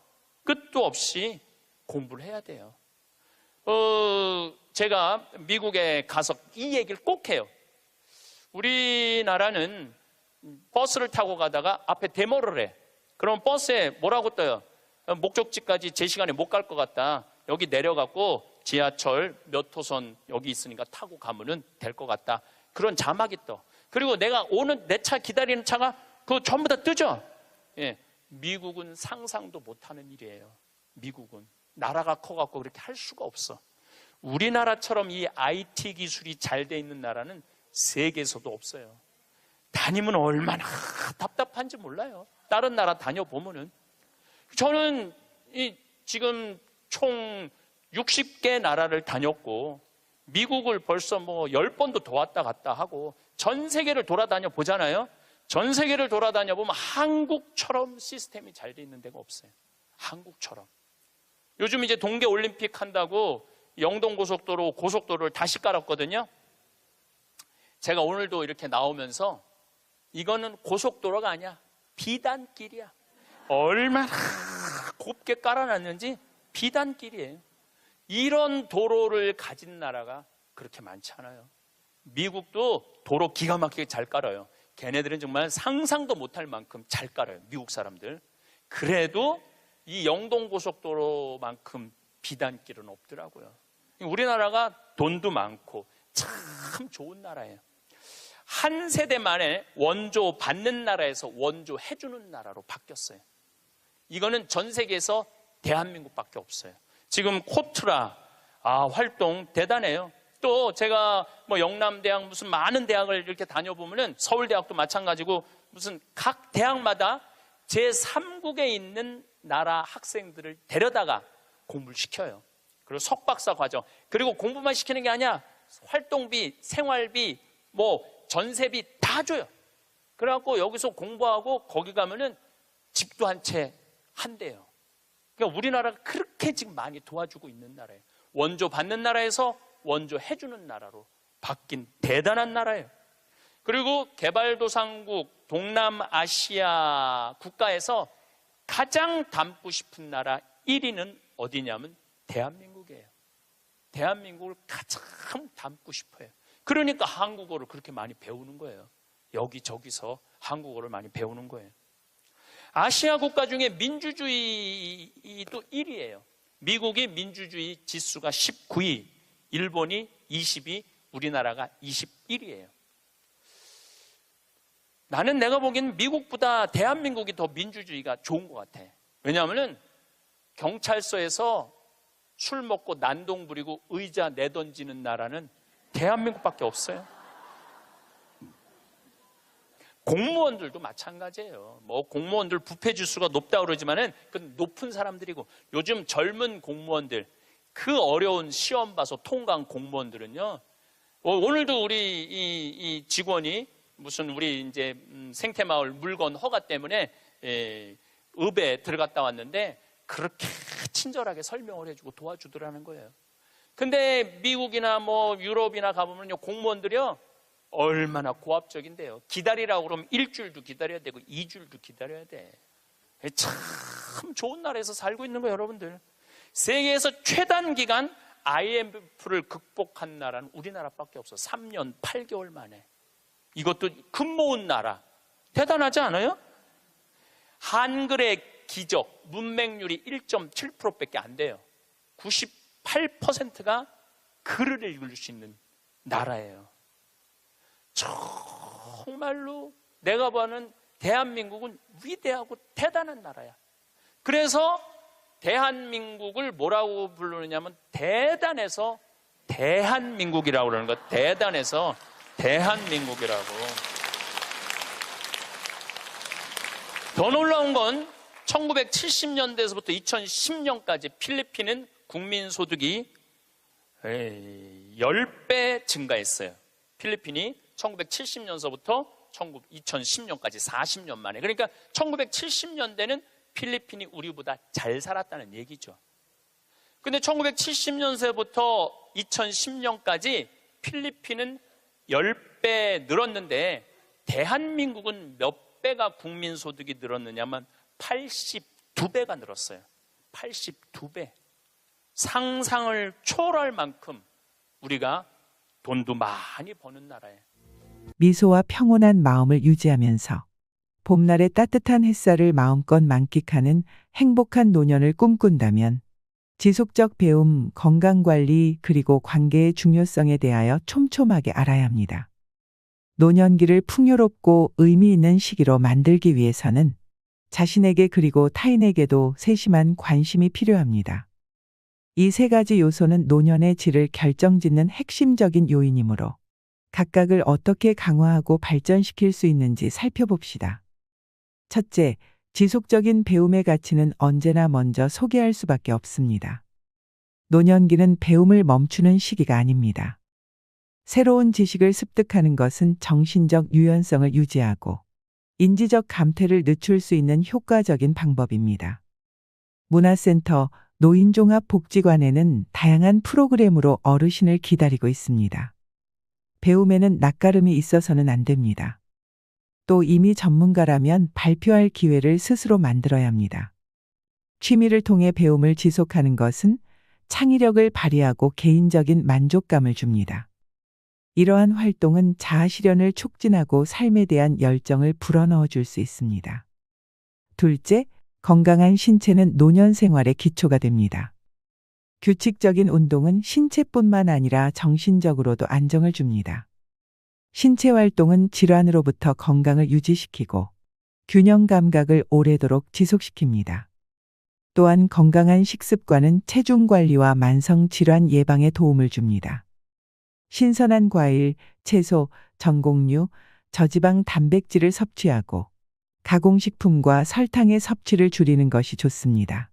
끝도 없이 공부를 해야 돼요. 제가 미국에 가서 이 얘기를 꼭 해요. 우리나라는 버스를 타고 가다가 앞에 데모를 해. 그럼 버스에 뭐라고 떠요? 목적지까지 제 시간에 못 갈 것 같다. 여기 내려갖고 지하철 몇 호선 여기 있으니까 타고 가면은 될 것 같다. 그런 자막이 떠. 그리고 내가 오는 내 차 기다리는 차가 그거 전부 다 뜨죠? 예. 미국은 상상도 못하는 일이에요. 미국은. 나라가 커갖고 그렇게 할 수가 없어. 우리나라처럼 이 IT 기술이 잘 돼 있는 나라는 세계에서도 없어요. 다니면 얼마나 답답한지 몰라요. 다른 나라 다녀보면은. 저는 지금 총 60개 나라를 다녔고 미국을 벌써 뭐 10번도 더 왔다 갔다 하고 전 세계를 돌아다녀 보잖아요. 전 세계를 돌아다녀 보면 한국처럼 시스템이 잘 돼 있는 데가 없어요. 한국처럼. 요즘 이제 동계올림픽 한다고 영동고속도로를 다시 깔았거든요. 제가 오늘도 이렇게 나오면서 이거는 고속도로가 아니야. 비단길이야. 얼마나 곱게 깔아놨는지 비단길이에요. 이런 도로를 가진 나라가 그렇게 많지 않아요. 미국도 도로 기가 막히게 잘 깔아요. 걔네들은 정말 상상도 못할 만큼 잘 깔아요. 미국 사람들. 그래도 이 영동고속도로만큼 비단길은 없더라고요. 우리나라가 돈도 많고 참 좋은 나라예요. 한 세대 만에 원조 받는 나라에서 원조 해주는 나라로 바뀌었어요. 이거는 전 세계에서 대한민국밖에 없어요. 지금 코트라 활동 대단해요. 또 제가 뭐 영남대학 무슨 많은 대학을 이렇게 다녀보면은 서울대학도 마찬가지고 무슨 각 대학마다 제3국에 있는 나라 학생들을 데려다가 공부를 시켜요. 그리고 석박사 과정. 그리고 공부만 시키는 게 아니야. 활동비, 생활비, 뭐 전세비 다 줘요. 그래갖고 여기서 공부하고 거기 가면은 집도 한 채 한대요. 그러니까 우리나라가 그렇게 지금 많이 도와주고 있는 나라예요. 원조 받는 나라에서 원조 해주는 나라로 바뀐 대단한 나라예요. 그리고 개발도상국 동남아시아 국가에서 가장 닮고 싶은 나라 1위는 어디냐면 대한민국이에요. 대한민국을 가장 닮고 싶어요. 그러니까 한국어를 그렇게 많이 배우는 거예요. 여기저기서 한국어를 많이 배우는 거예요. 아시아 국가 중에 민주주의도 1위예요. 미국이 민주주의 지수가 19위, 일본이 20위, 우리나라가 21위예요. 나는 내가 보기엔 미국보다 대한민국이 더 민주주의가 좋은 것 같아. 왜냐하면 경찰서에서 술 먹고 난동 부리고 의자 내던지는 나라는 대한민국밖에 없어요. 공무원들도 마찬가지예요. 뭐 공무원들 부패 지수가 높다 그러지만은 그 높은 사람들이고 요즘 젊은 공무원들 그 어려운 시험 봐서 통과한 공무원들은요. 오늘도 우리 이 직원이 무슨 우리 이제 생태마을 물건 허가 때문에 읍에 들어갔다 왔는데 그렇게 친절하게 설명을 해주고 도와주더라는 거예요. 근데 미국이나 뭐 유럽이나 가보면요 공무원들이요 얼마나 고압적인데요. 기다리라고 그러면 일주일도 기다려야 되고 2주일도 기다려야 돼. 참 좋은 나라에서 살고 있는 거예요, 여러분들. 세계에서 최단 기간 IMF를 극복한 나라는 우리나라밖에 없어. 3년 8개월 만에. 이것도 금 모은 나라. 대단하지 않아요? 한글의 기적, 문맹률이 1.7%밖에 안 돼요. 98%가 글을 읽을 수 있는 나라예요. 정말로 내가 보는 대한민국은 위대하고 대단한 나라야. 그래서 대한민국을 뭐라고 부르느냐면 대단해서 대한민국이라고 그러는 거. 대단해서 대한민국이라고. 더 놀라운 건 1970년대에서부터 2010년까지 필리핀은 국민소득이 10배 증가했어요. 필리핀이 1970년서부터 2010년까지 40년 만에. 그러니까 1970년대는 필리핀이 우리보다 잘 살았다는 얘기죠. 근데 1970년서부터 2010년까지 필리핀은 10배 늘었는데 대한민국은 몇 배가 국민소득이 늘었느냐면 82배가 늘었어요. 82배. 상상을 초월할 만큼 우리가 돈도 많이 버는 나라예요. 미소와 평온한 마음을 유지하면서 봄날의 따뜻한 햇살을 마음껏 만끽하는 행복한 노년을 꿈꾼다면 지속적 배움, 건강관리, 그리고 관계의 중요성에 대하여 촘촘하게 알아야 합니다. 노년기를 풍요롭고 의미 있는 시기로 만들기 위해서는 자신에게 그리고 타인에게도 세심한 관심이 필요합니다. 이 세 가지 요소는 노년의 질을 결정짓는 핵심적인 요인이므로 각각을 어떻게 강화하고 발전시킬 수 있는지 살펴봅시다. 첫째, 지속적인 배움의 가치는 언제나 먼저 소개할 수밖에 없습니다. 노년기는 배움을 멈추는 시기가 아닙니다. 새로운 지식을 습득하는 것은 정신적 유연성을 유지하고 인지적 감퇴를 늦출 수 있는 효과적인 방법입니다. 문화센터, 노인종합복지관에는 다양한 프로그램으로 어르신을 기다리고 있습니다. 배움에는 낯가름이 있어서는 안 됩니다. 또 이미 전문가라면 발표할 기회를 스스로 만들어야 합니다. 취미를 통해 배움을 지속하는 것은 창의력을 발휘하고 개인적인 만족감을 줍니다. 이러한 활동은 자아실현을 촉진하고 삶에 대한 열정을 불어넣어 줄 수 있습니다. 둘째, 건강한 신체는 노년 생활의 기초가 됩니다. 규칙적인 운동은 신체뿐만 아니라 정신적으로도 안정을 줍니다. 신체 활동은 질환으로부터 건강을 유지시키고 균형 감각을 오래도록 지속시킵니다. 또한 건강한 식습관은 체중 관리와 만성 질환 예방에 도움을 줍니다. 신선한 과일, 채소, 전곡류, 저지방 단백질을 섭취하고 가공식품과 설탕의 섭취를 줄이는 것이 좋습니다.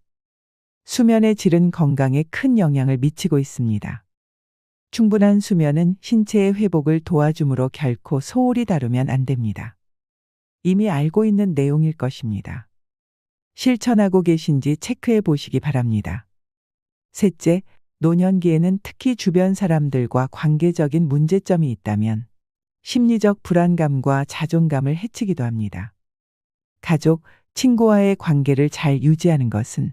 수면의 질은 건강에 큰 영향을 미치고 있습니다. 충분한 수면은 신체의 회복을 도와주므로 결코 소홀히 다루면 안 됩니다. 이미 알고 있는 내용일 것입니다. 실천하고 계신지 체크해 보시기 바랍니다. 셋째, 노년기에는 특히 주변 사람들과 관계적인 문제점이 있다면 심리적 불안감과 자존감을 해치기도 합니다. 가족, 친구와의 관계를 잘 유지하는 것은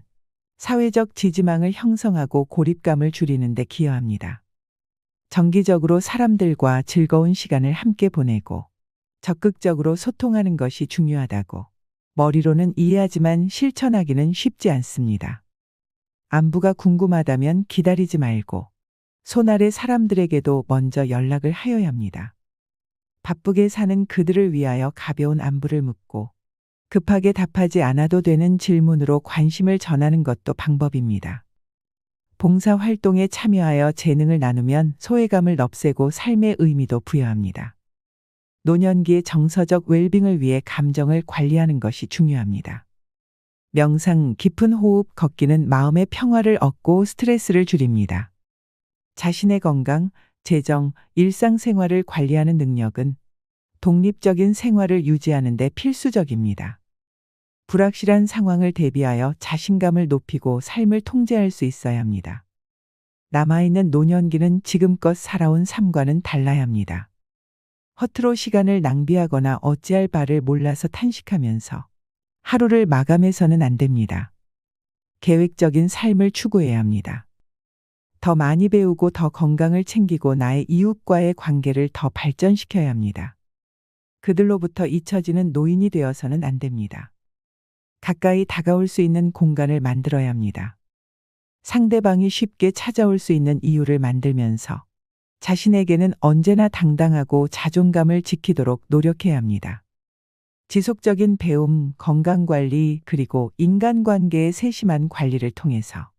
사회적 지지망을 형성하고 고립감을 줄이는 데 기여합니다. 정기적으로 사람들과 즐거운 시간을 함께 보내고 적극적으로 소통하는 것이 중요하다고 머리로는 이해하지만 실천하기는 쉽지 않습니다. 안부가 궁금하다면 기다리지 말고 손 아래 사람들에게도 먼저 연락을 하여야 합니다. 바쁘게 사는 그들을 위하여 가벼운 안부를 묻고 급하게 답하지 않아도 되는 질문으로 관심을 전하는 것도 방법입니다. 봉사활동에 참여하여 재능을 나누면 소외감을 없애고 삶의 의미도 부여합니다. 노년기의 정서적 웰빙을 위해 감정을 관리하는 것이 중요합니다. 명상, 깊은 호흡, 걷기는 마음의 평화를 얻고 스트레스를 줄입니다. 자신의 건강, 재정, 일상생활을 관리하는 능력은 독립적인 생활을 유지하는 데 필수적입니다. 불확실한 상황을 대비하여 자신감을 높이고 삶을 통제할 수 있어야 합니다. 남아있는 노년기는 지금껏 살아온 삶과는 달라야 합니다. 허투루 시간을 낭비하거나 어찌할 바를 몰라서 탄식하면서 하루를 마감해서는 안 됩니다. 계획적인 삶을 추구해야 합니다. 더 많이 배우고 더 건강을 챙기고 나의 이웃과의 관계를 더 발전시켜야 합니다. 그들로부터 잊혀지는 노인이 되어서는 안 됩니다. 가까이 다가올 수 있는 공간을 만들어야 합니다. 상대방이 쉽게 찾아올 수 있는 이유를 만들면서 자신에게는 언제나 당당하고 자존감을 지키도록 노력해야 합니다. 지속적인 배움, 건강관리, 그리고 인간관계의 세심한 관리를 통해서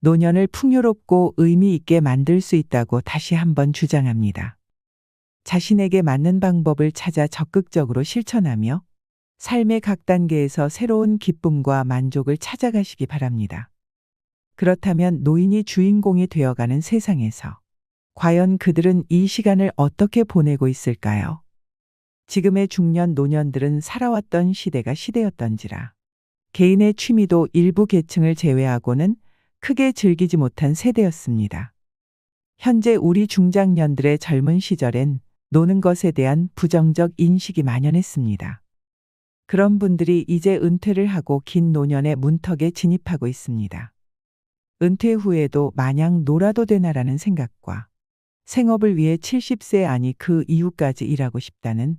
노년을 풍요롭고 의미 있게 만들 수 있다고 다시 한번 주장합니다. 자신에게 맞는 방법을 찾아 적극적으로 실천하며 삶의 각 단계에서 새로운 기쁨과 만족을 찾아가시기 바랍니다. 그렇다면 노인이 주인공이 되어가는 세상에서 과연 그들은 이 시간을 어떻게 보내고 있을까요? 지금의 중년 노년들은 살아왔던 시대가 시대였던지라 개인의 취미도 일부 계층을 제외하고는 크게 즐기지 못한 세대였습니다. 현재 우리 중장년들의 젊은 시절엔 노는 것에 대한 부정적 인식이 만연했습니다. 그런 분들이 이제 은퇴를 하고 긴 노년의 문턱에 진입하고 있습니다. 은퇴 후에도 마냥 놀아도 되나라는 생각과 생업을 위해 70세 아니 그 이후까지 일하고 싶다는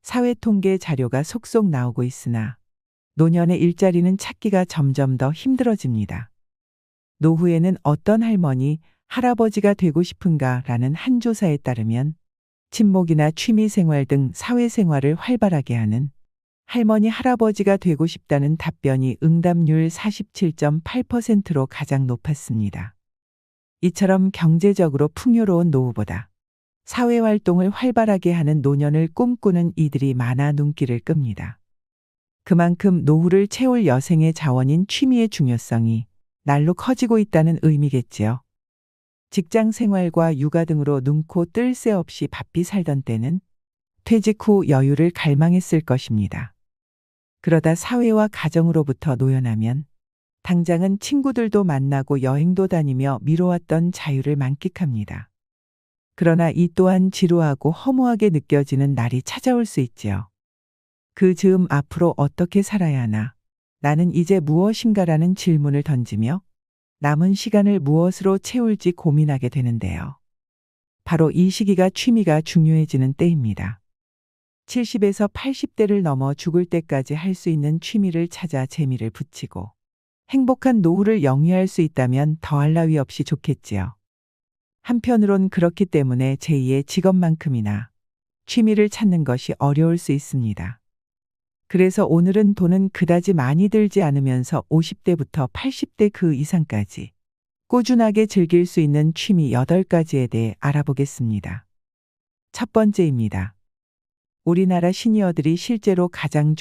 사회통계 자료가 속속 나오고 있으나 노년의 일자리는 찾기가 점점 더 힘들어집니다. 노후에는 어떤 할머니, 할아버지가 되고 싶은가라는 한 조사에 따르면 친목이나 취미생활 등 사회생활을 활발하게 하는 할머니, 할아버지가 되고 싶다는 답변이 응답률 47.8%로 가장 높았습니다. 이처럼 경제적으로 풍요로운 노후보다 사회활동을 활발하게 하는 노년을 꿈꾸는 이들이 많아 눈길을 끕니다. 그만큼 노후를 채울 여생의 자원인 취미의 중요성이 날로 커지고 있다는 의미겠지요. 직장 생활과 육아 등으로 눈코 뜰 새 없이 바삐 살던 때는 퇴직 후 여유를 갈망했을 것입니다. 그러다 사회와 가정으로부터 노연하면 당장은 친구들도 만나고 여행도 다니며 미뤄왔던 자유를 만끽합니다. 그러나 이 또한 지루하고 허무하게 느껴지는 날이 찾아올 수 있지요. 그 즈음 앞으로 어떻게 살아야 하나? 나는 이제 무엇인가라는 질문을 던지며 남은 시간을 무엇으로 채울지 고민하게 되는데요. 바로 이 시기가 취미가 중요해지는 때입니다. 70에서 80대를 넘어 죽을 때까지 할 수 있는 취미를 찾아 재미를 붙이고 행복한 노후를 영위할 수 있다면 더할 나위 없이 좋겠지요. 한편으론 그렇기 때문에 제2의 직업만큼이나 취미를 찾는 것이 어려울 수 있습니다. 그래서 오늘은 돈은 그다지 많이 들지 않으면서 50대부터 80대 그 이상까지 꾸준하게 즐길 수 있는 취미 8가지에 대해 알아보겠습니다. 첫 번째입니다. 우리나라 시니어들이 실제로 가장